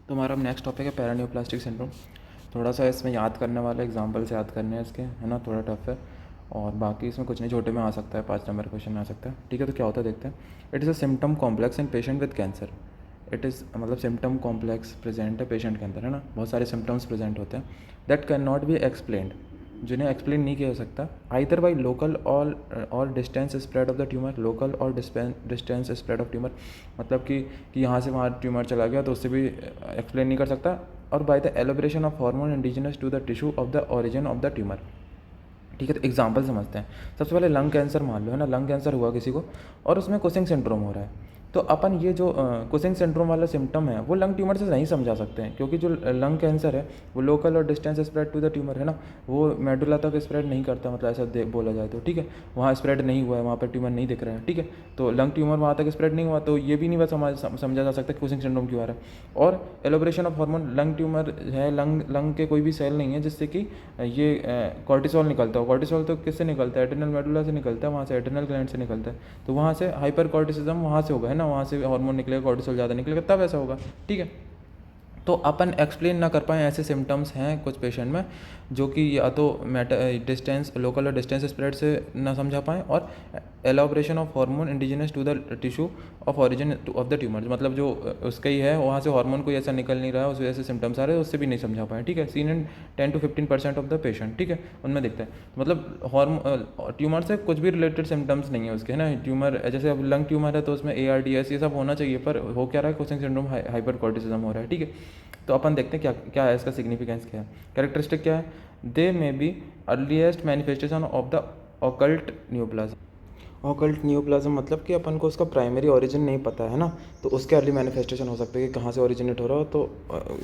तो हमारा अब नेक्स्ट टॉपिक है पैरानियोप्लास्टिक सिंड्रोम। थोड़ा सा इसमें याद करने वाला एग्जांपल से याद करने हैं इसके, है ना, थोड़ा टफ है। और बाकी इसमें कुछ नहीं, छोटे में आ सकता है, 5 नंबर क्वेश्चन में आ सकता है। ठीक है, तो क्या होता है देखते हैं। It is a symptom complex in patient with cancer. It is मतलब सिम्टम कॉम्प्लेक्स प्रेजेंट है पेशेंट के अंदर, है ना, बहुत सारे सिम्टम्स प्रेजेंट होते हैं that can not be explained, जिन्हें एक्सप्लेन नहीं किया जा सकता आइदर बाई लोकल और distance spread of the tumour. Local और डिस्टेंस स्प्रेड ऑफ ट्यूमर मतलब कि यहाँ से वहाँ ट्यूमर चला गया तो उससे भी एक्सप्लेन नहीं कर सकता। और by the elaboration of hormone indigenous to the tissue of the origin of the tumour. ठीक है, तो एग्जांपल समझते हैं। सबसे पहले लंग कैंसर मान लो, है ना, लंग कैंसर हुआ किसी को और उसमें कुशिंग सिंड्रोम हो रहा है। तो अपन ये जो कुशिंग सिंड्रोम वाला सिम्टम है वो लंग ट्यूमर से नहीं समझा सकते हैं, क्योंकि जो लंग कैंसर है वो लोकल और distance spread to the tumour, है ना, वो मेडुला तक स्प्रेड नहीं करता, मतलब ऐसा बोला जाए तो। ठीक है, वहाँ स्प्रेड नहीं हुआ है, वहाँ पर ट्यूमर नहीं दिख रहा है। ठीक है, तो लंग ट्यूमर वहाँ तक स्प्रेड नहीं हुआ, तो ये भी नहीं बस समझा जा सकता कुशिंग सिंड्रोम क्यों आ रहा है। और elaboration of hormone, lung tumour है, लंग के कोई भी सेल नहीं है जिससे कि ये कॉर्टिसोल निकलता हो। कॉर्टिसोल तो किससे निकलता है? एड्रिनल मेडुला से निकलता है, वहाँ से एड्रिनल ग्लैंड से निकलता है। तो वहाँ से हाइपर कॉर्टिसिज्म वहाँ से होगा, है ना, वहाँ से हार्मोन निकलेगा, कॉर्टिसोल ज़्यादा निकलेगा, तब ऐसा होगा। ठीक है, तो अपन एक्सप्लेन ना कर पाएँ ऐसे सिम्टम्स हैं कुछ पेशेंट में, जो कि या तो डिस्टेंस लोकल और डिस्टेंस स्प्रेड से ना समझा पाएँ, और elaboration of hormone indigenous to the tissue of origin of the tumour, मतलब जो उसका ही है वहाँ से हार्मोन कोई ऐसा निकल नहीं रहा है, उस वजह से सिम्टम्स आ रहे हैं, उससे भी नहीं समझा पाएँ। ठीक है, seen in 10 to 15% of the patient. ठीक है, उनमें दिखता है, मतलब ट्यूमर से कुछ भी रिलेटेड सिम्टम्स नहीं है उसके, है ना। ट्यूमर जैसे अब लंग ट्यूमर है तो उसमें ARDS ये सब होना चाहिए, पर हो क्या रहा है, कुशिंग सिंड्रोम, हाइपर कॉर्टिसिज्म हो रहा है। ठीक है, तो अपन देखते हैं क्या क्या है इसका सिग्निफिकेंस, क्या है, कैरेक्टरिस्टिक क्या है। They may be earliest manifestation of the occult neoplasm. Occult neoplasm मतलब कि अपन को उसका प्राइमरी ओरिजिन नहीं पता है ना, तो उसके अर्ली मैनिफेस्टेशन हो सकते हैं कि कहाँ से ओरिजिनेट हो रहा हो, तो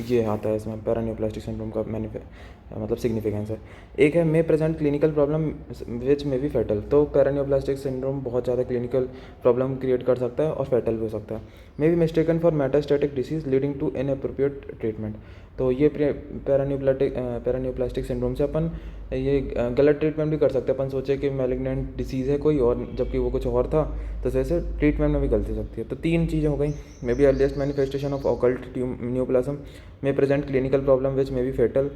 ये आता है इसमें पैरान्यूप्लास्टिक सिंड्रोम का मतलब सिग्निफिकेंस है। एक है may present clinical problem which may be fatal. तो पैरान्यूप्लास्टिक सिंड्रोम बहुत ज़्यादा क्लिनिकल प्रॉब्लम क्रिएट कर सकता है और फैटल भी हो सकता है। May be mistaken for metastatic disease leading to inappropriate treatment. तो ये पैरान्यूप्लास्टिक सिंड्रोम से अपन ये गलत ट्रीटमेंट भी कर सकते हैं। अपन सोचे कि मैलिग्नेंट डिसीज़ है कोई और, जबकि वो कुछ और था, तो जैसे ट्रीटमेंट में भी गलती सकती है। तो 3 चीज़ें हो गई। May be earliest manifestation of occult neoplasm, may present clinical problem which may be fatal,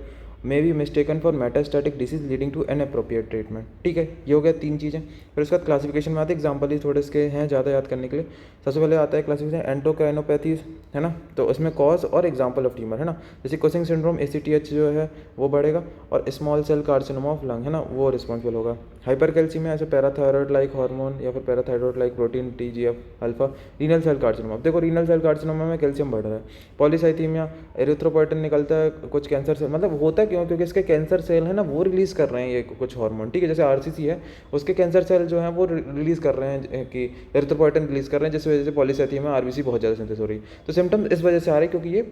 may be mistaken for metastatic disease leading to inappropriate treatment. ठीक है, ये हो गया 3 चीज़ें। फिर उसके बाद क्लासिफिकेशन में आते हैं, एग्जाम्पल ही थोड़े इसके हैं ज़्यादा याद करने के लिए। सबसे पहले आता है क्लासिफिकेशन एंडोक्राइनोपैथीज, है ना, तो उसमें कॉज और एग्जाम्पल ऑफ ट्यूमर, है ना। जैसे कुशिंग सिंड्रोम ACTH जो है वो बढ़ेगा, और small cell carcinoma of lung, है ना, वो रिस्पॉन्सिबल होगा। हाइपरकैल्सीमिया ऐसे पैराथायरॉयड लाइक हार्मोन या फिर parathyroid like protein TGF alpha. Renal cell carcinoma, देखो रीनल सेल कार्सिनोमा में कैल्शियम बढ़ रहा है। पॉलीसाइथीमिया, एरिथ्रोपोइटिन निकलता है कुछ कैंसर सेल, मतलब होता क्यों, क्योंकि इसके कैंसर सेल है ना वो रिलीज़ कर रहे हैं ये कुछ हार्मोन। ठीक है, जैसे RCC है, उसके कैंसर सेल जो हैं वो रिलीज़ कर रहे हैं कि एरिथ्रोपोइटिन रिलीज़ कर रहे हैं, जिस वजह से पॉलीसाइथीमिया RBC बहुत ज़्यादा सिंथेसिस हो रही है। तो सिम्टम्स इस वजह से आ रहे हैं क्योंकि ये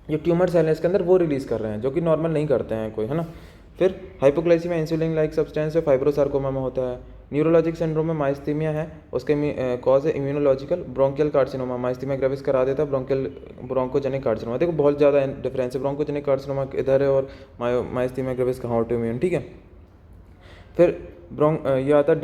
जो ट्यूमर सेल है इसके अंदर वो रिलीज़ कर रहे हैं, जो कि नॉर्मल नहीं करते हैं कोई, है ना। फिर हाइपोग्लाइसीमिया इंसुलिन लाइक सब्सटेंस है, फाइब्रोसार्कोमा में होता है। न्यूरोलॉजिक सिंड्रोम में माइस्थीमिया है, उसके कॉज है इम्यूनोलॉजिकल। ब्रोंकियल कार्सिनोमा, माइस्थीमिया ग्रेविस करा देता है, ब्रोंकोजेनिक कार्सिनोमा। देखो बहुत ज़्यादा डिफरेंस है, ब्रोंकोजेनिक कार्सिनोमा इधर है और माइस्थीमिया ग्रेविस कहाँ ऑटोइम्यून। ठीक है, फिर ये आता है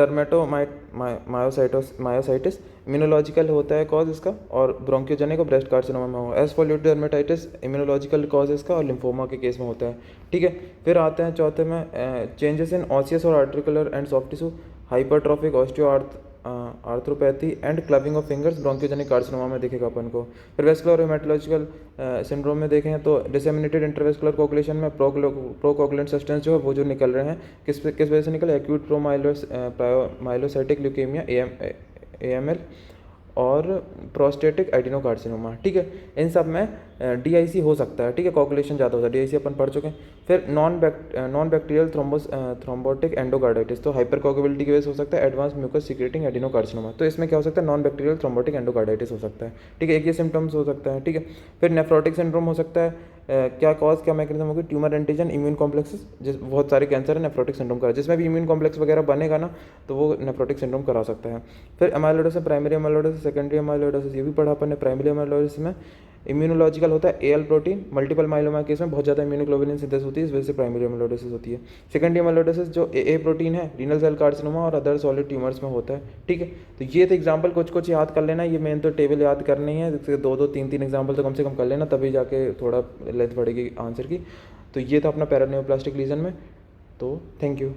मायोसाइटिस, इम्यूनोलॉजिकल होता है कॉज इसका, और ब्रोंकियोजेनिक और ब्रेस्ट कार्सिनोमा में हो। एसफोल्यूट डर्मेटाइटिस इम्यूनोलॉजिकल कॉज इसका और लिम्फोमा के केस में होता है। ठीक है, फिर आते हैं चौथे में चेंजेस इन ऑसियस और articular and soft tissue, hypertrophic osteoarthropathy and clubbing of fingers, bronchogenic carcinoma में दिखेगा अपन को। फिर वेस्कुलर और हेमेटोलॉजिकल सिंड्रोम में देखें तो डिसेमिनेटेड इंटरवेस्कुलर कोगुलेशन में प्रोकोगुलेंट सब्सटेंस जो है वो जो निकल रहे हैं, किस वजह से निकले, एक्यूट माइलोसाइटिक ल्यूकेमिया AML और प्रोस्टेटिक एडिनोकार्सिनोमा। ठीक है, इन सब में DIC हो सकता है। ठीक है, कोगुलेशन ज़्यादा होता है, DIC अपन पढ़ चुके हैं। फिर नॉन बैक्टीरियल थ्रोम्बोटिक एंडोकार्डाइटिस, तो हाइपर कोगुलेबिलिटी की वजह से हो सकता है एडवांस म्यूकस सीक्रेटिंग एडिनोकार्सिनोमा। तो इसमें क्या हो सकता है, नॉन बैक्टीरियल थ्रोम्बोटिक एंडोकार्डाइटिस हो सकता है। ठीक है, एक ये सिम्टम्स हो सकता है। ठीक है, फिर नेफ्रोटिक सिंड्रोम हो सकता है, क्या कॉज क्या मैकेनिज्म होगी, ट्यूमर एंटीजन इम्यून कॉम्प्लेक्सेस, जिस बहुत सारे कैंसर है नेफ्रोटिक सिंड्रोम करा, जिसमें भी इम्यून कॉम्प्लेक्स वगैरह बनेगा ना तो वो नेफ्रोटिक सिंड्रोम करा सकता है। फिर amyloidosis, primary amyloidosis, secondary amyloidosis, ये भी पढ़ा अपन ने। प्राइमरी एमाइलोइडोसिस में इम्यूनोलॉजिकल होता है L protein, multiple myeloma case में बहुत ज़्यादा इम्यूनोग्लोबुलिन सिंथेसिस होती है, इस वजह से प्राइमरी एमाइलोइडोसिस होती है। सेकेंडरी एमाइलोइडोसिस जो ए प्रोटीन है, रीनल सेल कार्सिनोमा और अदर सॉलिड ट्यूमर्स में होता है। ठीक है, तो ये तो एग्जाम्पल कुछ कुछ याद कर लेना, ये मेन तो टेबल याद करनी है, जैसे 2-2 3-3 एग्जाम्पल तो कम से कम कर लेना, तभी जाके थोड़ा लेंथ बढ़ेगी आंसर की। तो ये था अपना पेरिनियोप्लास्टिक लीजन में। तो थैंक यू।